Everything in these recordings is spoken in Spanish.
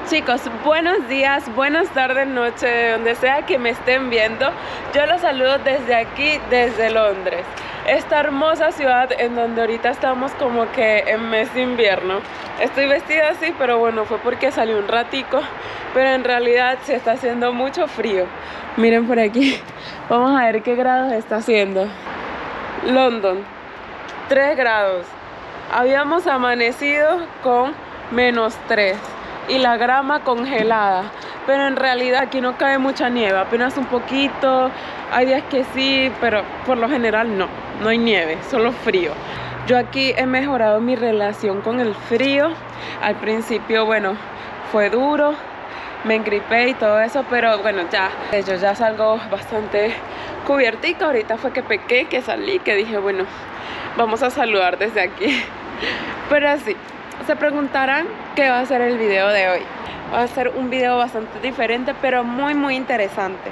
Chicos, buenos días, buenas tardes, noche, de donde sea que me estén viendo. Yo los saludo desde aquí, desde Londres. Esta hermosa ciudad en donde ahorita estamos como que en mes de invierno. Estoy vestida así, pero bueno, fue porque salí un ratico. Pero en realidad se está haciendo mucho frío. Miren por aquí, vamos a ver qué grados está haciendo. London, 3 grados. Habíamos amanecido con -3 y la grama congelada, pero en realidad aquí no cae mucha nieve, apenas un poquito. Hay días que sí, pero por lo general no hay nieve, solo frío. Yo aquí he mejorado mi relación con el frío. Al principio, bueno, fue duro, me engripé y todo eso, pero bueno, yo ya salgo bastante cubiertica. Ahorita fue que pequé, que salí, que dije, bueno, vamos a saludar desde aquí. Pero así, se preguntarán qué va a ser el video de hoy. Va a ser un video bastante diferente, pero muy interesante,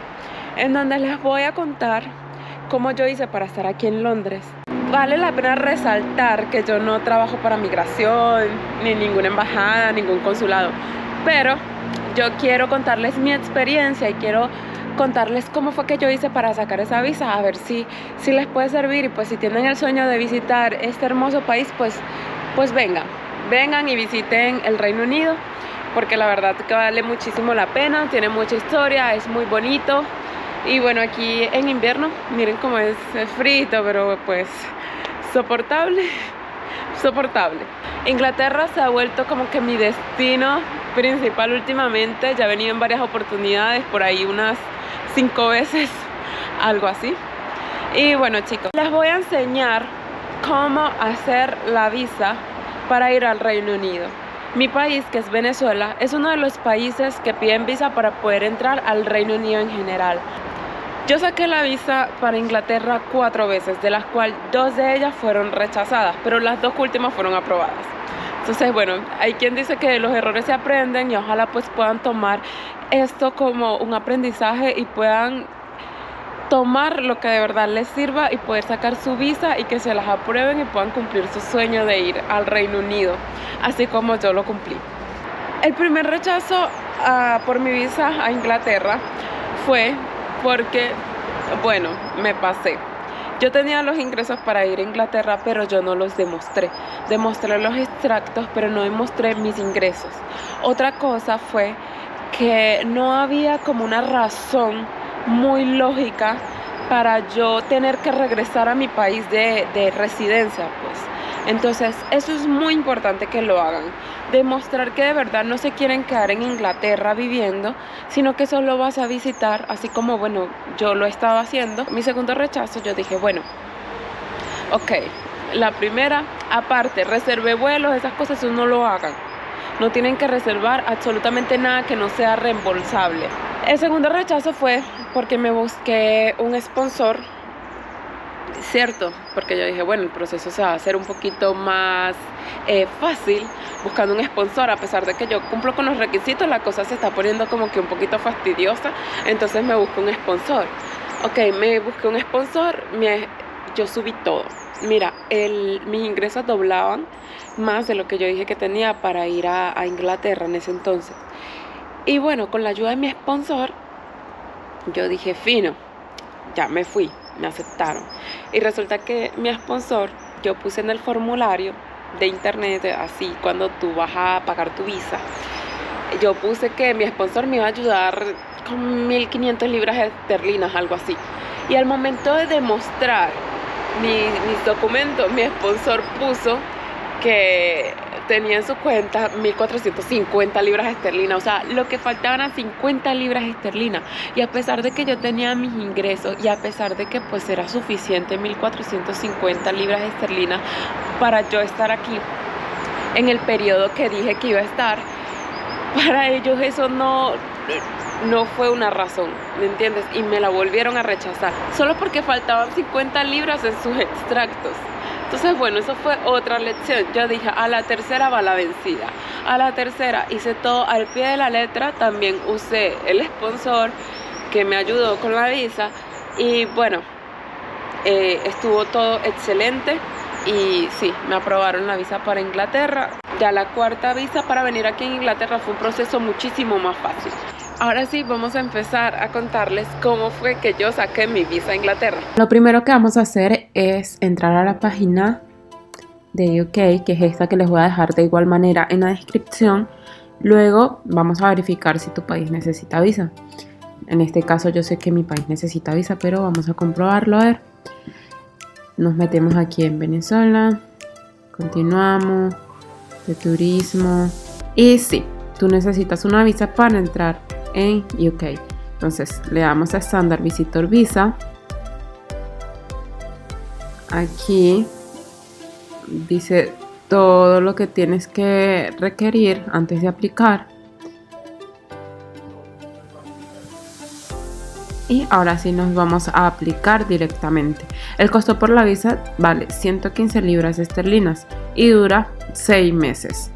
en donde les voy a contar cómo yo hice para estar aquí en Londres. Vale la pena resaltar que yo no trabajo para migración, ni ninguna embajada, ningún consulado, pero yo quiero contarles mi experiencia y quiero contarles cómo fue que yo hice para sacar esa visa, a ver si les puede servir. Y pues si tienen el sueño de visitar este hermoso país, pues vengan y visiten el Reino Unido, porque la verdad que vale muchísimo la pena, tiene mucha historia, es muy bonito. Y bueno, aquí en invierno, miren cómo es frito, pero pues soportable. Inglaterra se ha vuelto como que mi destino principal últimamente. Ya he venido en varias oportunidades, por ahí unas 5 veces, algo así. Y bueno, chicos, les voy a enseñar cómo hacer la visa para ir al Reino Unido. Mi país, que es Venezuela, es uno de los países que piden visa para poder entrar al Reino Unido en general. Yo saqué la visa para Inglaterra 4 veces, de las cuales 2 de ellas fueron rechazadas, pero las 2 últimas fueron aprobadas. Entonces, bueno, hay quien dice que los errores se aprenden y ojalá pues puedan tomar esto como un aprendizaje y puedan tomar lo que de verdad les sirva y poder sacar su visa y que se las aprueben y puedan cumplir su sueño de ir al Reino Unido, así como yo lo cumplí. El primer rechazo por mi visa a Inglaterra fue porque, bueno, me pasé. Yo tenía los ingresos para ir a Inglaterra, pero yo no los demostré. Demostré los extractos, pero no demostré mis ingresos. Otra cosa fue que no había como una razón muy lógica para yo tener que regresar a mi país de residencia, pues. Entonces, eso es muy importante que lo hagan. Demostrar que de verdad no se quieren quedar en Inglaterra viviendo, sino que solo vas a visitar, así como, bueno, yo lo estaba haciendo. Mi segundo rechazo, yo dije, bueno, ok, la primera, aparte, reservé vuelos, esas cosas, eso no lo hagan. No tienen que reservar absolutamente nada que no sea reembolsable. El segundo rechazo fue porque me busqué un sponsor, cierto, porque yo dije, bueno, el proceso se va a hacer un poquito más fácil buscando un sponsor. A pesar de que yo cumplo con los requisitos, la cosa se está poniendo como que un poquito fastidiosa. Entonces me busqué un sponsor. Ok, me busqué un sponsor, yo subí todo. Mira, mis ingresos doblaban más de lo que yo dije que tenía para ir a Inglaterra en ese entonces. Y bueno, con la ayuda de mi sponsor, yo dije, fino, ya me fui, me aceptaron. Y resulta que mi sponsor, yo puse en el formulario de internet, así cuando tú vas a pagar tu visa, yo puse que mi sponsor me iba a ayudar con 1.500 libras esterlinas, algo así. Y al momento de demostrar mis documentos, mi sponsor puso que tenía en su cuenta 1.450 libras esterlinas, o sea, lo que faltaban a 50 libras esterlinas. Y a pesar de que yo tenía mis ingresos y a pesar de que pues era suficiente 1.450 libras esterlinas para yo estar aquí en el periodo que dije que iba a estar, para ellos eso no fue una razón, ¿me entiendes? Y me la volvieron a rechazar, solo porque faltaban 50 libras en sus extractos. Entonces, bueno, eso fue otra lección. Yo dije, a la tercera va la vencida. A la tercera hice todo al pie de la letra. También usé el sponsor que me ayudó con la visa. Y bueno, estuvo todo excelente. Y sí, me aprobaron la visa para Inglaterra. Ya la cuarta visa para venir aquí en Inglaterra fue un proceso muchísimo más fácil. Ahora sí, vamos a empezar a contarles cómo fue que yo saqué mi visa a Inglaterra. Lo primero que vamos a hacer es entrar a la página de UK, que es esta que les voy a dejar de igual manera en la descripción. Luego vamos a verificar si tu país necesita visa. En este caso yo sé que mi país necesita visa, pero vamos a comprobarlo. A ver, nos metemos aquí en Venezuela, continuamos, de turismo, y sí, tú necesitas una visa para entrar en UK. Entonces le damos a Standard Visitor Visa. Aquí dice todo lo que tienes que requerir antes de aplicar. Y ahora sí nos vamos a aplicar directamente. El costo por la visa vale 115 libras esterlinas y dura 6 meses.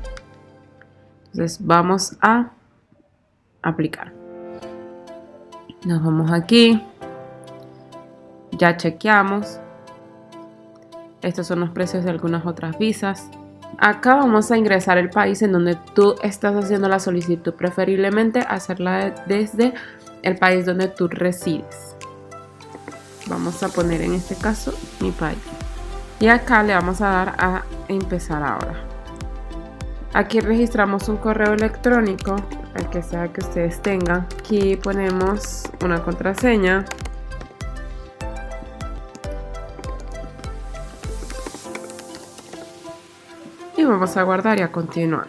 Entonces vamos a aplicar. Nos vamos aquí. Ya chequeamos. Estos son los precios de algunas otras visas. Acá vamos a ingresar el país en donde tú estás haciendo la solicitud, preferiblemente hacerla desde el país donde tú resides. Vamos a poner en este caso mi país. Y acá le vamos a dar a empezar ahora. Aquí registramos un correo electrónico, el que sea que ustedes tengan. Aquí ponemos una contraseña. Y vamos a guardar y a continuar.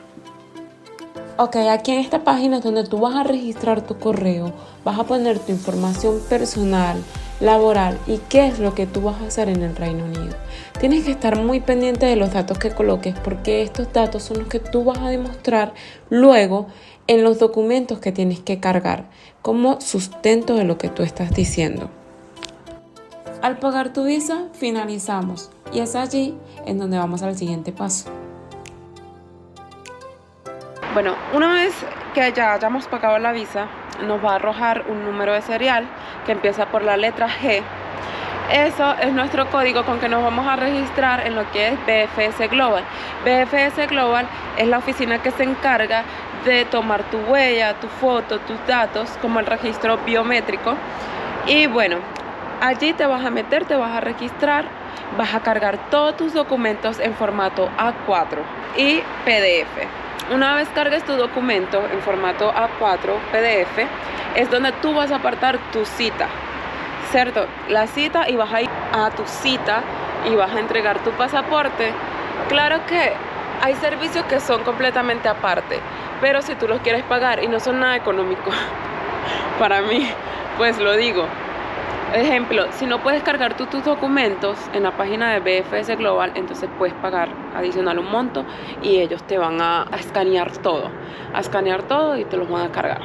Ok, aquí en esta página es donde tú vas a registrar tu correo, vas a poner tu información personal, laboral y qué es lo que tú vas a hacer en el Reino Unido. Tienes que estar muy pendiente de los datos que coloques porque estos datos son los que tú vas a demostrar luego en los documentos que tienes que cargar como sustento de lo que tú estás diciendo. Al pagar tu visa, finalizamos y es allí en donde vamos al siguiente paso. Bueno, una vez que ya hayamos pagado la visa, nos va a arrojar un número de serial que empieza por la letra G. Eso es nuestro código con que nos vamos a registrar en lo que es BFS Global. BFS Global es la oficina que se encarga de tomar tu huella, tu foto, tus datos, como el registro biométrico. Y bueno, allí te vas a meter, te vas a registrar, vas a cargar todos tus documentos en formato A4 y PDF. Una vez cargues tu documento en formato A4 PDF, es donde tú vas a apartar tu cita, ¿cierto? La cita, y vas a ir a tu cita y vas a entregar tu pasaporte. Claro que hay servicios que son completamente aparte, pero si tú los quieres pagar y no son nada económicos para mí, pues lo digo. Ejemplo, si no puedes cargar tus documentos en la página de BFS Global, entonces puedes pagar adicional un monto y ellos te van a escanear todo y te los van a cargar.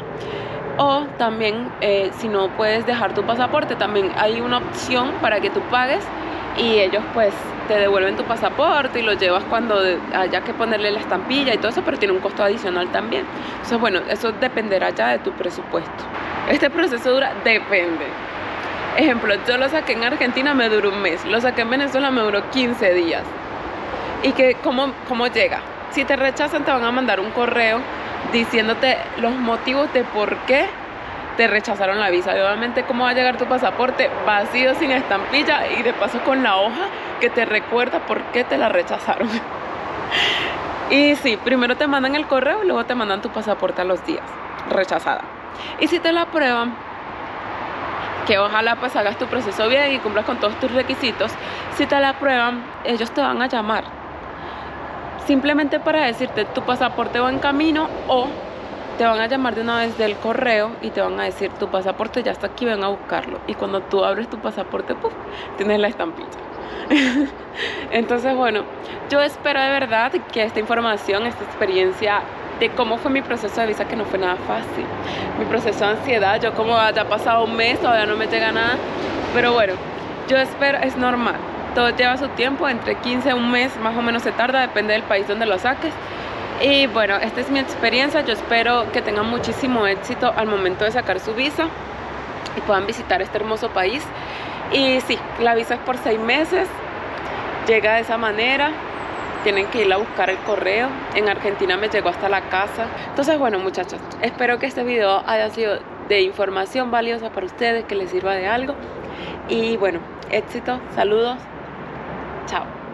O también, si no puedes dejar tu pasaporte, también hay una opción para que tú pagues y ellos pues te devuelven tu pasaporte y lo llevas cuando haya que ponerle la estampilla y todo eso, pero tiene un costo adicional también. Entonces, bueno, eso dependerá ya de tu presupuesto. Este proceso depende. Ejemplo, yo lo saqué en Argentina, me duró un mes. Lo saqué en Venezuela, me duró 15 días. ¿Y cómo llega? Si te rechazan, te van a mandar un correo diciéndote los motivos de por qué te rechazaron la visa. Y obviamente, cómo va a llegar tu pasaporte vacío, sin estampilla y de paso con la hoja que te recuerda por qué te la rechazaron. Y sí, primero te mandan el correo y luego te mandan tu pasaporte a los días, rechazada. Y si te la aprueban, que ojalá pues hagas tu proceso bien y cumplas con todos tus requisitos, si te la aprueban, ellos te van a llamar simplemente para decirte tu pasaporte va en camino, o te van a llamar de una vez del correo y te van a decir tu pasaporte ya está aquí, ven a buscarlo. Y cuando tú abres tu pasaporte, ¡puf!, tienes la estampilla. Entonces, bueno, yo espero de verdad que esta información, esta experiencia de cómo fue mi proceso de visa, que no fue nada fácil, mi proceso de ansiedad, yo como ya ha pasado un mes, todavía no me llega nada, pero bueno, yo espero, es normal, todo lleva su tiempo, entre 15 a un mes más o menos se tarda, depende del país donde lo saques. Y bueno, esta es mi experiencia, yo espero que tengan muchísimo éxito al momento de sacar su visa y puedan visitar este hermoso país. Y sí, la visa es por 6 meses, llega de esa manera. tienen que ir a buscar el correo. En Argentina me llegó hasta la casa. Entonces, bueno, muchachos, espero que este video haya sido de información valiosa para ustedes, que les sirva de algo. Y bueno, éxito, saludos, chao.